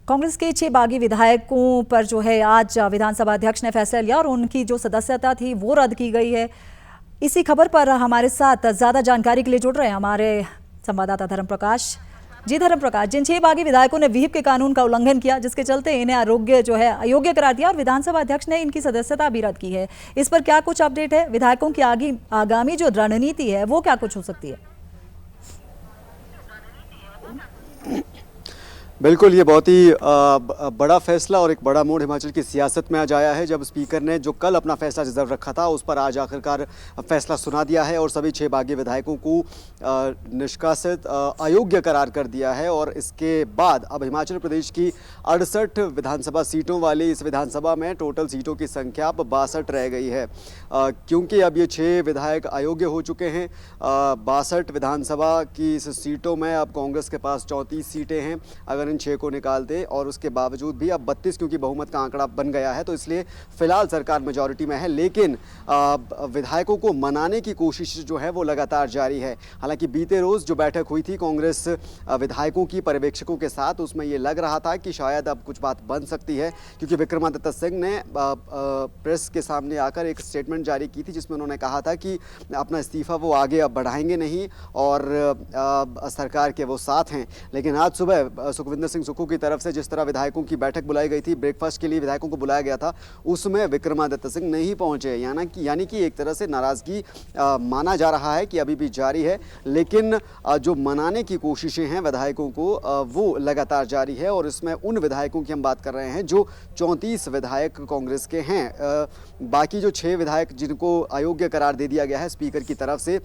कांग्रेस के 6 बागी विधायकों पर जो है आज विधानसभा अध्यक्ष ने फैसला लिया और उनकी जो सदस्यता थी वो रद्द की गई है। इसी खबर पर हमारे साथ ज्यादा जानकारी के लिए जुड़ रहे हैं हमारे संवाददाता धर्म प्रकाश। जी धर्म प्रकाश, जिन 6 बागी विधायकों ने व्हीप के कानून का उल्लंघन किया जिसके चलते इन्हें अयोग्य करार दिया और विधानसभा अध्यक्ष ने इनकी सदस्यता भी रद्द की है, इस पर क्या कुछ अपडेट है? विधायकों की आगामी जो रणनीति है वो क्या कुछ हो सकती है? बिल्कुल, ये बहुत ही बड़ा फैसला और एक बड़ा मोड़ हिमाचल की सियासत में आज आया है, जब स्पीकर ने जो कल अपना फैसला रिजर्व रखा था उस पर आज आखिरकार फैसला सुना दिया है और सभी 6 बागी विधायकों को निष्कासित अयोग्य करार कर दिया है। और इसके बाद अब हिमाचल प्रदेश की 68 विधानसभा सीटों वाली इस विधानसभा में टोटल सीटों की संख्या अब 62 रह गई है, क्योंकि अब ये 6 विधायक अयोग्य हो चुके हैं। 62 विधानसभा की इस सीटों में अब कांग्रेस के पास 34 सीटें हैं अगर इन 6 को निकाल दे, और उसके बावजूद भी अब 32 क्योंकि बहुमत का आंकड़ा बन गया है तो इसलिए फिलहाल सरकार मेजॉरिटी में है। लेकिन विधायकों को मनाने की कोशिश जो है वो लगातार जारी है। हालांकि बीते रोज जो बैठक हुई थी कांग्रेस विधायकों की पर्यवेक्षकों के साथ, उसमें ये लग रहा था कि शायद अब कुछ बात बन सकती है, क्योंकि विक्रमादित्य सिंह ने प्रेस के सामने आकर एक स्टेटमेंट जारी की थी जिसमें उन्होंने कहा था कि अपना इस्तीफा वो आगे अब बढ़ाएंगे नहीं और सरकार के वो साथ हैं। लेकिन आज सुबह सुखविंदर सिंह सुक्खू की तरफ से जिस तरह विधायकों की बैठक बुलाई गई थी, ब्रेकफास्ट के लिए विधायकों को बुलाया गया था, उसमें विक्रमादित्य सिंह नहीं पहुंचे। यानी कि एक तरह से नाराजगी माना जा रहा है कि अभी भी जारी है, लेकिन जो मनाने की कोशिशें हैं विधायकों को वो लगातार जारी है। और इसमें उन विधायकों की हम बात कर रहे हैं जो 34 विधायक कांग्रेस के हैं। बाकी जो 6 विधायक जिनको अयोग्य करार दे दिया गया है स्पीकर की तरफ से,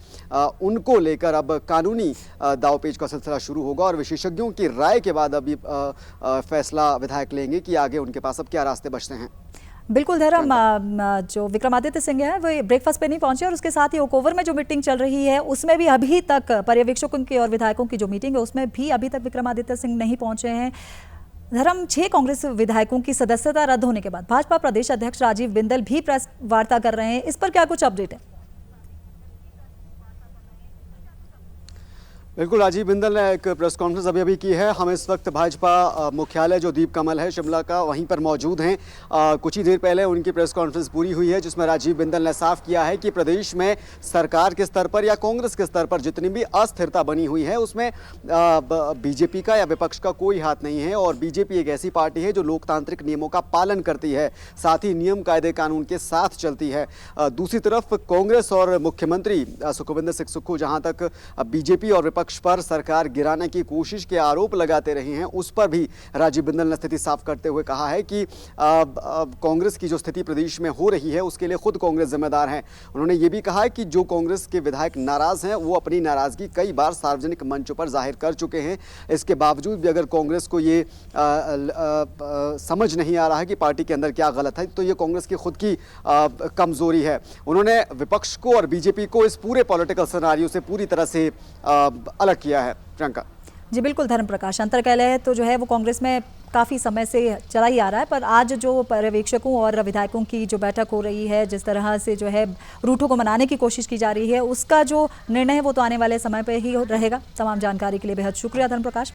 उनको लेकर अब कानूनी दावपेच का सिलसिला शुरू होगा और विशेषज्ञों की राय के बाद अभी फैसला विधायक लेंगे कि आगे उनके पास अब क्या रास्ते बचते हैं। बिल्कुल धर्म, जो विक्रमादित्य सिंह है वो ब्रेकफास्ट पे नहीं पहुंचे और उसके साथ ही ओकओवर में जो मीटिंग चल रही है उसमें भी अभी तक पर्यवेक्षकों की और विधायकों की जो मीटिंग है उसमें भी अभी तक विक्रमादित्य सिंह नहीं पहुंचे हैं। धर्म, 6 कांग्रेस विधायकों की सदस्यता रद्द होने के बाद भाजपा प्रदेश अध्यक्ष राजीव बिंदल भी प्रेस वार्ता कर रहे हैं, इस पर क्या कुछ अपडेट है? बिल्कुल, राजीव बिंदल ने एक प्रेस कॉन्फ्रेंस अभी की है। हम इस वक्त भाजपा मुख्यालय जो दीप कमल है शिमला का, वहीं पर मौजूद हैं। कुछ ही देर पहले उनकी प्रेस कॉन्फ्रेंस पूरी हुई है जिसमें राजीव बिंदल ने साफ किया है कि प्रदेश में सरकार के स्तर पर या कांग्रेस के स्तर पर जितनी भी अस्थिरता बनी हुई है उसमें बीजेपी का या विपक्ष का कोई हाथ नहीं है। और बीजेपी एक ऐसी पार्टी है जो लोकतांत्रिक नियमों का पालन करती है, साथ ही नियम कायदे कानून के साथ चलती है। दूसरी तरफ कांग्रेस और मुख्यमंत्री सुखविंदर सिंह सुक्खू जहाँ तक बीजेपी और विपक्ष पर सरकार गिराने की कोशिश के आरोप लगाते रहे हैं, उस पर भी राजीव बिंदल ने स्थिति साफ करते हुए कहा है कि कांग्रेस की जो स्थिति प्रदेश में हो रही है उसके लिए खुद कांग्रेस जिम्मेदार है। उन्होंने ये भी कहा है कि जो कांग्रेस के विधायक नाराज हैं वो अपनी नाराजगी कई बार सार्वजनिक मंचों पर जाहिर कर चुके हैं। इसके बावजूद भी अगर कांग्रेस को ये समझ नहीं आ रहा है कि पार्टी के अंदर क्या गलत है, तो ये कांग्रेस की खुद की कमजोरी है। उन्होंने विपक्ष को और बीजेपी को इस पूरे पॉलिटिकल सिनेरियो से पूरी तरह से अलग किया है। प्रियंका जी बिल्कुल धर्म प्रकाश, अंतर्कलह तो जो है वो कांग्रेस में काफ़ी समय से चला ही आ रहा है, पर आज जो पर्यवेक्षकों और विधायकों की जो बैठक हो रही है, जिस तरह से जो है रूठों को मनाने की कोशिश की जा रही है, उसका जो निर्णय है वो तो आने वाले समय पर ही रहेगा। तमाम जानकारी के लिए बेहद शुक्रिया धर्म प्रकाश।